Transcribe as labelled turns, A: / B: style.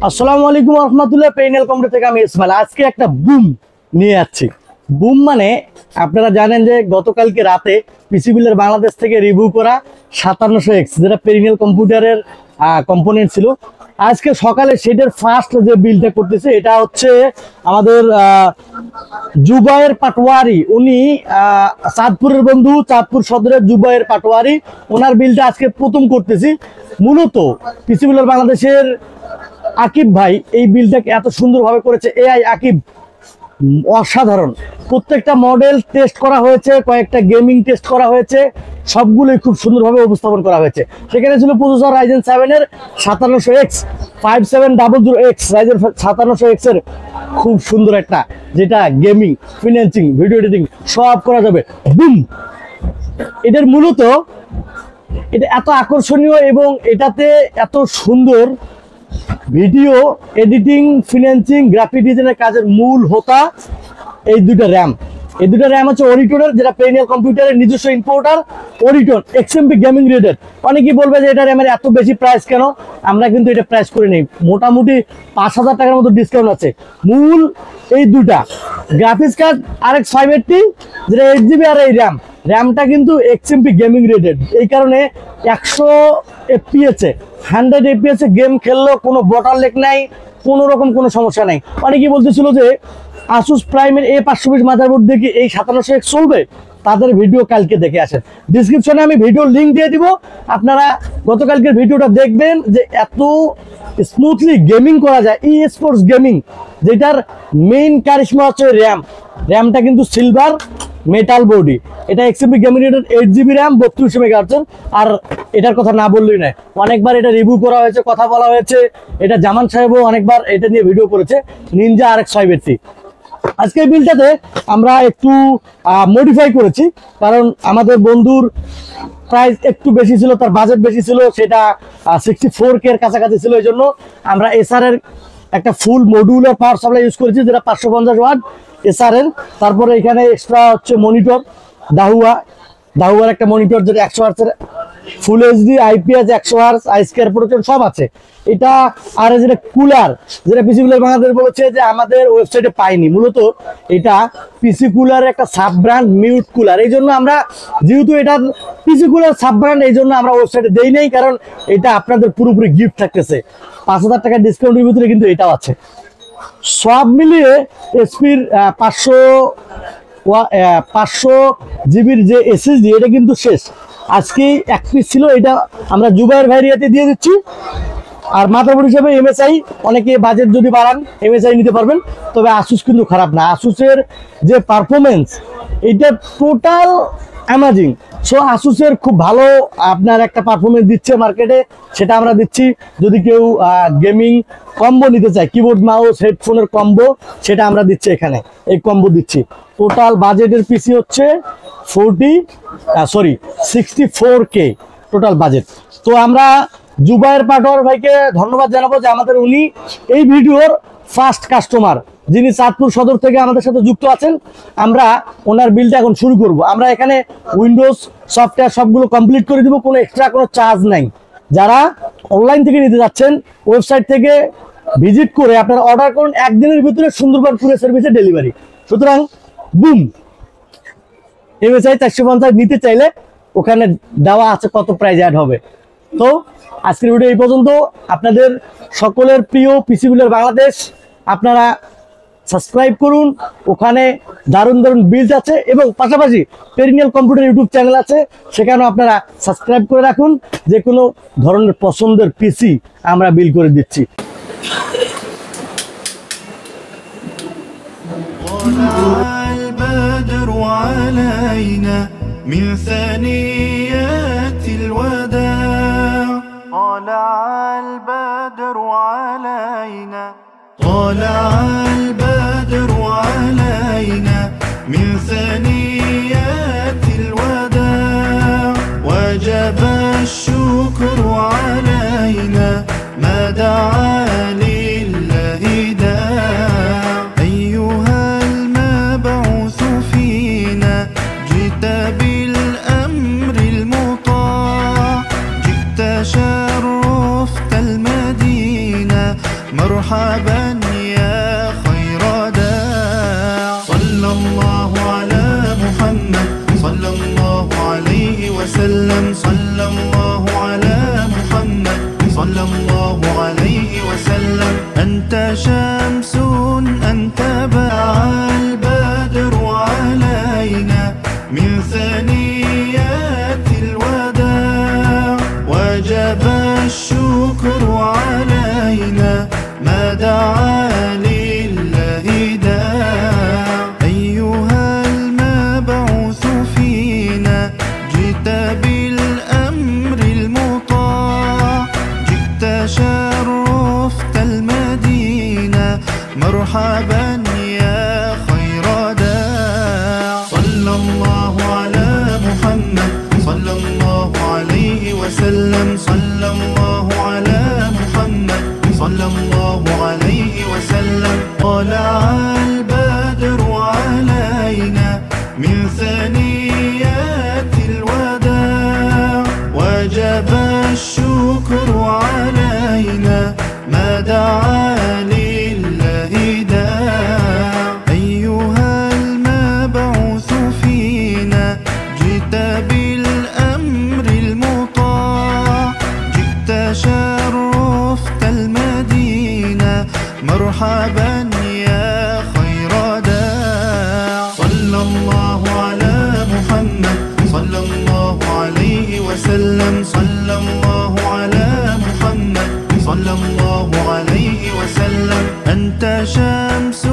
A: আসসালামু আলাইকুম রহমতুল্লাহ। Perineal computer থেকে আমি ইসমাইল। আজকে একটা বুম নিয়ে যাচ্ছি। বুম মানে আপনারা জানেন যে গতকালকে রাতে পিসি বিলের বাংলাদেশ থেকে রিভিউ করা 5700X যেটা পেরিনিয়াল কম্পিউটারের কম্পোনেন্ট ছিল। আজকে সকালে সেটার ফার্স্ট যে বিলটা করতেছে এটা হচ্ছে আমাদের জুবায়ের পাটোয়ারি। উনি চাঁদপুরের বন্ধু, চাঁদপুর সদরের জুবায়ের পাটোয়ারি। ওনার বিলটা আজকে প্রথম করতেছি। মূলত পিসি বিলের বাংলাদেশের আকিব ভাই এই বিলটাকে এত সুন্দরভাবে করেছে। এআই আকিব অসাধারণ। প্রত্যেকটা মডেল টেস্ট করা হয়েছে, কয়েকটা গেমিং টেস্ট করা হয়েছে, সবগুলোই খুব সুন্দরভাবে উপস্থাপন করা হয়েছে। সেখানে ছিল প্রসেসর রাইজেন 7 এর 5700X 5700X রাইজেন 5700X এর খুব সুন্দর একটা, যেটা গেমিং, ফিনান্সিং, ভিডিও এডিটিং সব করা যাবে। বুম! এটার মূলত এটা এত আকর্ষণীয় এবং এটাতে এত সুন্দর ভিডিও এডিটিং, ফিনান্সিং, গ্রাফিক ডিজাইনের কাজের মূল হোতা এই দুটো র্যাম। এই দুটো র্যাম হচ্ছে অরিটনের, যেটা পেরিনিয়াল কম্পিউটারের নিজস্ব ইম্পোর্টার অরিটন XMP গেমিং রেটেড। অনেকেই বলবে যে এটা র্যামের এত বেশি প্রাইস কেন। আমরা কিন্তু এটা প্রাইস করে নেই, মোটামুটি 5000 টাকার মতো ডিসকাউন্ট আছে। মূল এই দুটা গ্রাফিক্স কার্ড RX 580 যেটা 8GB, আর এই র্যামটা কিন্তু XMP গেমিং রেটেড। এই কারণে 100 FPS 100 FPS গেম খেললেও কোনো বটলনেক নাই, কোনো রকম কোনো সমস্যা নাই। অনেকেই বলতেছিল যে আসুস প্রাইমের A520 মাদারবোর্ড দিয়ে কি এই 5700X চলবে। তাদের ভিডিও কালকে দেখে আসেন। ডিসক্রিপশনে আমি ভিডিও লিঙ্ক দিয়ে দিব, আপনারা গতকালকের ভিডিওটা দেখবেন যে এত স্মুথলি গেমিং করা যায়। ই স্পোর্টস গেমিং, যেটার মেইন কারিশমা হচ্ছে র্যামটা কিন্তু সিলভার মেটাল বডি। এটা XMP gaming rated 8GB RAM 3200 MHz। আর এটার কথা না বললেই নয়, অনেকবার এটা রিভিউ করা হয়েছে, কথা বলা হয়েছে। এটা জামান সাহেবও অনেকবার এটা নিয়ে ভিডিও করেছে, নিনজা RX 580। আজকে এই বিলটাতে আমরা একটু মডিফাই করেছি, কারণ আমাদের বন্ধুর প্রাইস একটু বেশি ছিল, তার বাজেট বেশি ছিল, সেটা 64K এর কাছাকাছি ছিল। এই জন্য আমরা SR এর একটা ফুল মডিউলার পাওয়ার সাপ্লাই ইউজ করেছি, যেটা 550 ওয়াট SR এর। তারপরে এখানে এক্সট্রা হচ্ছে মনিটর, দাহুয়ার একটা মনিটর, যেটা 100 Hz এর ফুল HD IPS 100 Hz আইস্কয়ার প্রোটেকশন সব আছে। এটা আর যেটা কুলার, যেটা পিসি কুলার বাংলাদেশ বলেছে যে আমাদের ওয়েবসাইটে পাইনি। মূলত এটা পিসি কুলারের একটা সাব ব্র্যান্ড, মিউট কুলার। এই জন্য আমরা, যেহেতু এটা পিসি কুলার সাব ব্র্যান্ড, এই জন্য আমরা ওয়েবসাইটে দেই নাই, কারণ এটা আপনাদের পুরোপুরি গিফট থাকতেছে। 5000 টাকা ডিসকাউন্টের ভিতরে কিন্তু এটাও আছে। সব মিলিয়ে এসপির 500 জিবির যে SSD, এটা কিন্তু শেষ। আজকে এক পিস ছিল, এটা আমরা জুবাইর ভাইরিয়াতে দিয়ে দিচ্ছি। আর মাদারবোর্ড হিসেবে MSI, অনেকে বাজেট যদি বাড়ান MSI নিতে পারবেন। তবে আসুস কিন্তু খারাপ না, আসুসের যে পারফরমেন্স এটা টোটাল অ্যামাজিং। সো আসুসের খুব ভালো আপনার একটা পারফরমেন্স দিচ্ছে মার্কেটে, সেটা আমরা দিচ্ছি। যদি কেউ গেমিং কম্বো নিতে চায়, কিবোর্ড মাউস হেডফোনের কম্বো, সেটা আমরা দিচ্ছি এখানে, এই কম্বো দিচ্ছি। টোটাল বাজেটের পিসি হচ্ছে 64K টোটাল বাজেট। তো আমরা জুবায়ের পাটোয়ার ভাইকে ধন্যবাদ জানাবো যে আমাদের উনি এই ভিডিওর ফার্স্ট কাস্টমার, যিনি চাঁদপুর সদর থেকে আমাদের সাথে যুক্ত আছেন। আমরা ওনার বিলটা এখন শুরু করব। আমরা এখানে উইন্ডোজ সফটওয়্যার সবগুলো কমপ্লিট করে দিব, কোনো এক্সট্রা কোনো চার্জ নাই। যারা অনলাইন থেকে নিতে যাচ্ছেন, ওয়েবসাইট থেকে ভিজিট করে আপনারা অর্ডার করুন, একদিনের ভিতরে সুন্দরবন পুরো সার্ভিসে ডেলিভারি। সুতরাং বুম! MSI 450 নিতে চাইলে ওখানে দেওয়া আছে কত প্রাইস অ্যাড হবে। তো আজকের ভিডিও এই পর্যন্ত। আপনাদের সকলের প্রিয় পিসি বিলের বাংলাদেশ, আপনারা সাবস্ক্রাইব করুন, ওখানে দারুণ দারুণ বিল্ড আছে, এবং পাশাপাশি পেরিনিয়াল কম্পিউটার ইউটিউব চ্যানেল আছে, সেখানেও আপনারা সাবস্ক্রাইব করে রাখুন। যে কোনো ধরনের পছন্দের পিসি আমরা বিল করে দিচ্ছি।
B: من ثنيات الوداع طلع البدر علينا طلع البدر علينا من ثنيات الوداع وجب الشكر علينا ما دعا لله داع أيها المبعوث فينا جئت بالأمر المطاع جئت شرف صلى الله على محمد صلى الله عليه وسلم صلى الله على محمد صلى الله عليه وسلم أنت شمس أنت باع البدر علينا من ثنيات الوداع وجب الشكر علينا ما دعا لله داع أيها المبعوث فينا جئت بالأمر المطاع جئت شرفت المدينة مرحبا يا خير داع صلى الله على محمد صلى الله عليه وسلم صلى الله على محمد صلى الله عليه وسلم طلع البدر علينا من ثنيات الوداع وجب الشكر علينا ما دعا لله داع أيها المبعوث فينا جئت بالأمر المطاع جئت شرفت المدينة مرحبا يا خير داع صلى الله على محمد صلى الله عليه وسلم صلى الله على محمد صلى الله عليه وسلم أنت شمس